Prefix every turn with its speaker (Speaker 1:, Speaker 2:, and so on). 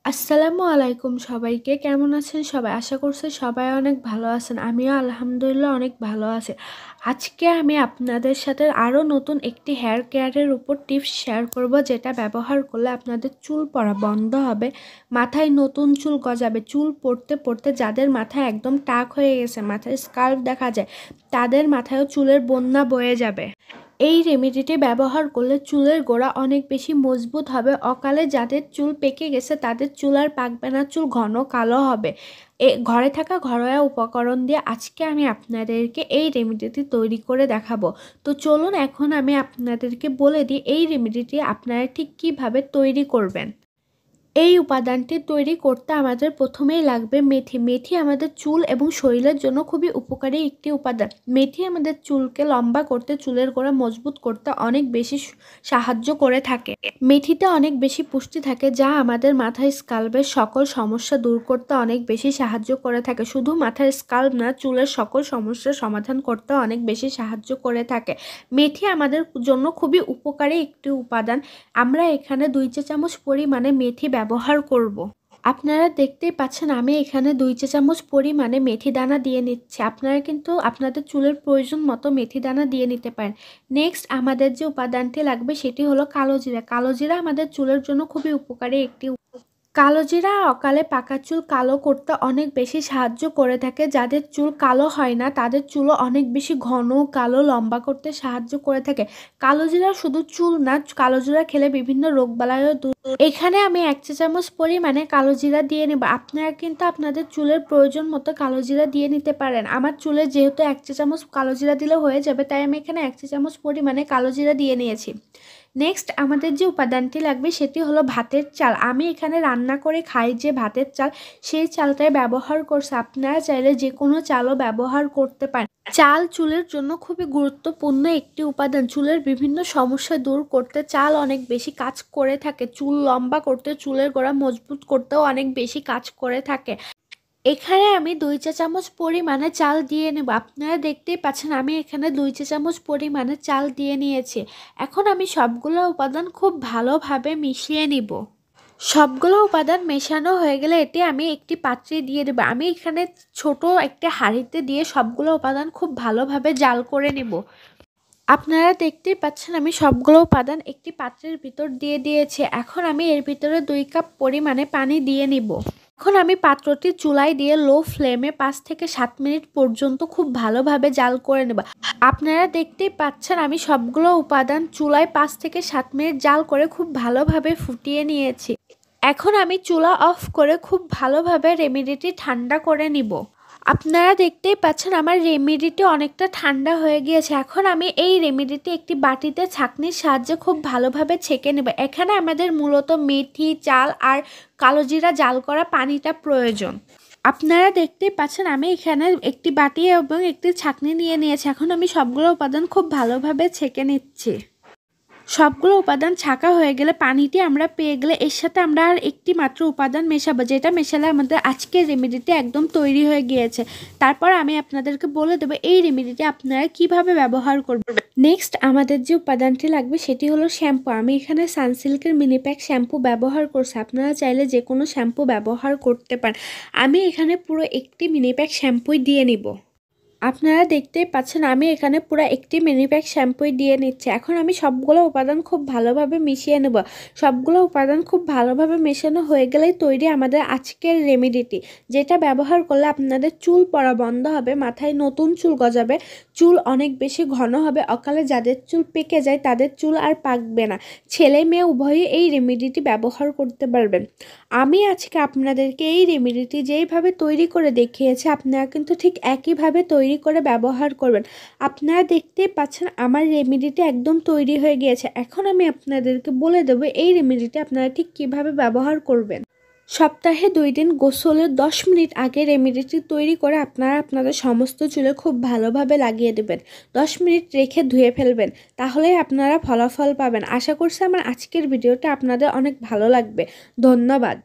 Speaker 1: আসসালামু আলাইকুম সবাইকে। কেমন আছেন সবাই? আশা করছি সবাই অনেক ভালো আছেন। আমিও আলহামদুলিল্লাহ অনেক ভালো আছি। আজকে আমি আপনাদের সাথে আরও নতুন একটি হেয়ার কেয়ারের উপর টিপস শেয়ার করব, যেটা ব্যবহার করলে আপনাদের চুল পড়া বন্ধ হবে, মাথায় নতুন চুল গজাবে। চুল পড়তে পড়তে যাদের মাথায় একদম টাক হয়ে গেছে, মাথায় স্কাল্প দেখা যায়, তাদের মাথায়ও চুলের বন্যা বয়ে যাবে। এই রেমেডিটি ব্যবহার করলে চুলের গোড়া অনেক বেশি মজবুত হবে। অকালে যাদের চুল পেকে গেছে তাদের চুল আর পাকবে না, চুল ঘন কালো হবে। ঘরে থাকা ঘরোয়া উপকরণ দিয়ে আজকে আমি আপনাদেরকে এই রেমেডিটি তৈরি করে দেখাবো। তো চলুন এখন আমি আপনাদেরকে বলে দিই এই রেমেডিটি আপনারা ঠিক কীভাবে তৈরি করবেন। এই উপাদানটি তৈরি করতে আমাদের প্রথমেই লাগবে মেথি। মেথি আমাদের চুল এবং শরীরের জন্য খুবই উপকারী একটি উপাদান। মেথি আমাদের চুলকে লম্বা করতে, চুলের গোড়া মজবুত করতে অনেক বেশি সাহায্য করে থাকে। মেথিতে অনেক বেশি পুষ্টি থাকে, যা আমাদের মাথার স্কাল্পের সকল সমস্যা দূর করতে অনেক বেশি সাহায্য করে থাকে। শুধু মাথার স্কাল্প না, চুলের সকল সমস্যার সমাধান করতে অনেক বেশি সাহায্য করে থাকে। মেথি আমাদের জন্য খুবই উপকারী একটি উপাদান। আমরা এখানে 2 চা চামচ পরিমাণে মেথি ব্যবহার করব। আপনারা দেখতেই পাচ্ছেন আমি এখানে 2 চা চামচ পরিমাণে মেথি দানা দিয়ে নিচ্ছি। আপনারা কিন্তু আপনাদের চুলের প্রয়োজন মতো মেথি দানা দিয়ে নিতে পারেন। নেক্সট আমাদের যে উপাদানটি লাগবে সেটি হলো কালো জিরা। কালো জিরা আমাদের চুলের জন্য খুবই উপকারী একটি কালোজিরা অকালে পাকা চুল কালো করতে অনেক বেশি সাহায্য করে থাকে। যাদের চুল কালো হয় না তাদের চুলও অনেক বেশি ঘন কালো লম্বা করতে সাহায্য করে থাকে। কালোজিরা শুধু চুল না, কালোজিরা খেলে বিভিন্ন রোগবালাইও দূর। এখানে আমি 1 চা চামচ পরিমাণে কালোজিরা দিয়ে নেব। আপনারা কিন্তু আপনাদের চুলের প্রয়োজন মতো কালোজিরা দিয়ে নিতে পারেন। আমার চুলে যেহেতু 1 চা চামচ কালোজিরা দিলে হয়ে যাবে, তাই আমি এখানে 1 চা চামচ পরিমাণে কালোজিরা দিয়ে নিয়েছি। নেক্সট আমাদের যে উপাদানটি লাগবে সেটি হলো ভাতের চাল। আমি এখানে রান্না করে খাই যে ভাতের চাল, সেই চালটাই ব্যবহার করছি। আপনারা চাইলে যে কোনো চালও ব্যবহার করতে পারেন। চাল চুলের জন্য খুবই গুরুত্বপূর্ণ একটি উপাদান। চুলের বিভিন্ন সমস্যা দূর করতে চাল অনেক বেশি কাজ করে থাকে। চুল লম্বা করতে, চুলের গোড়া মজবুত করতেও অনেক বেশি কাজ করে থাকে। এখানে আমি 2 চা চামচ পরিমাণে চাল দিয়ে নেব। আপনারা দেখতেই পাচ্ছেন আমি এখানে 2 চা চামচ পরিমাণে চাল দিয়ে নিয়েছি। এখন আমি সবগুলো উপাদান খুব ভালোভাবে মিশিয়ে নিব। সবগুলো উপাদান মেশানো হয়ে গেলে এটি আমি একটি পাত্রে দিয়ে দেবো। আমি এখানে ছোট একটা হাঁড়িতে দিয়ে সবগুলো উপাদান খুব ভালোভাবে জাল করে নেব। আপনারা দেখতেই পাচ্ছেন আমি সবগুলো উপাদান একটি পাত্রের ভিতর দিয়ে দিয়েছি। এখন আমি এর ভিতরে 2 কাপ পরিমাণে পানি দিয়ে নিব। এখন আমি পাত্রটি চুলায় দিয়ে লো ফ্লেমে 5 থেকে 7 মিনিট পর্যন্ত খুব ভালোভাবে জাল করে নেব। আপনারা দেখতেই পাচ্ছেন আমি সবগুলো উপাদান চুলায় 5 থেকে 7 মিনিট জাল করে খুব ভালোভাবে ফুটিয়ে নিয়েছি। এখন আমি চুলা অফ করে খুব ভালোভাবে রেমেডিটি ঠান্ডা করে নিব। আপনারা দেখতেই পাচ্ছেন আমার রেমেডিটি অনেকটা ঠান্ডা হয়ে গিয়েছে। এখন আমি এই রেমেডিটি একটি বাটিতে ছাঁকনির সাহায্যে খুব ভালোভাবে ছেঁকে নেব। এখানে আমাদের মূলত মেথি, চাল আর কালোজিরা জাল করা পানিটা প্রয়োজন। আপনারা দেখতেই পাচ্ছেন আমি এখানে একটি বাটি এবং একটি ছাঁকনি নিয়ে নিয়েছি। এখন আমি সবগুলো উপাদান খুব ভালোভাবে ছেঁকে নিচ্ছি। সবগুলো উপাদান ছাঁকা হয়ে গেলে, পানিটি আমরা পেয়ে গেলে এর সাথে আমরা আর একটি মাত্র উপাদান মেশাবো, যেটা মেশালে আমাদের আজকের রেমেডিটি একদম তৈরি হয়ে গিয়েছে। তারপর আমি আপনাদেরকে বলে দেবো এই রেমেডিটি আপনারা কিভাবে ব্যবহার করবেন। নেক্সট আমাদের যে উপাদানটি লাগবে সেটি হলো শ্যাম্পু। আমি এখানে সানসিল্কের মিনি প্যাক শ্যাম্পু ব্যবহার করছি। আপনারা চাইলে যে কোনো শ্যাম্পু ব্যবহার করতে পারেন। আমি এখানে পুরো একটি মিনি প্যাক শ্যাম্পুই দিয়ে নিব। আপনারা দেখতেই পাচ্ছেন আমি এখানে পুরো একটি মিনি প্যাক শ্যাম্পুই দিয়ে নিচ্ছি। এখন আমি সবগুলো উপাদান খুব ভালোভাবে মিশিয়ে নেব। সবগুলো উপাদান খুব ভালোভাবে মেশানো হয়ে গেলেই তৈরি আমাদের আজকের রেমেডিটি, যেটা ব্যবহার করলে আপনাদের চুল পড়া বন্ধ হবে, মাথায় নতুন চুল গজাবে, চুল অনেক বেশি ঘন হবে। অকালে যাদের চুল পেকে যায় তাদের চুল আর পাকবে না। ছেলে মেয়ে উভয়ই এই রেমেডিটি ব্যবহার করতে পারবেন। আমি আজকে আপনাদেরকে এই রেমেডিটি যেইভাবে তৈরি করে দেখিয়েছি আপনারা কিন্তু ঠিক একইভাবে তৈরি করে ব্যবহার করবেন। আপনারা দেখতেই পাচ্ছেন আমার রেমেডিটি একদম তৈরি হয়ে গিয়েছে। এখন আমি আপনাদেরকে বলে দেব এই রেমেডিটি আপনারা ঠিক কিভাবে ব্যবহার করবেন। সপ্তাহে 2 দিন গোসলের 10 মিনিট আগে রেমেডিটি তৈরি করে আপনারা আপনাদের সমস্ত চুলে খুব ভালোভাবে লাগিয়ে দেবেন। 10 মিনিট রেখে ধুয়ে ফেলবেন, তাহলেই আপনারা ফলাফল পাবেন। আশা করছি আমার আজকের ভিডিওটা আপনাদের অনেক ভালো লাগবে। ধন্যবাদ।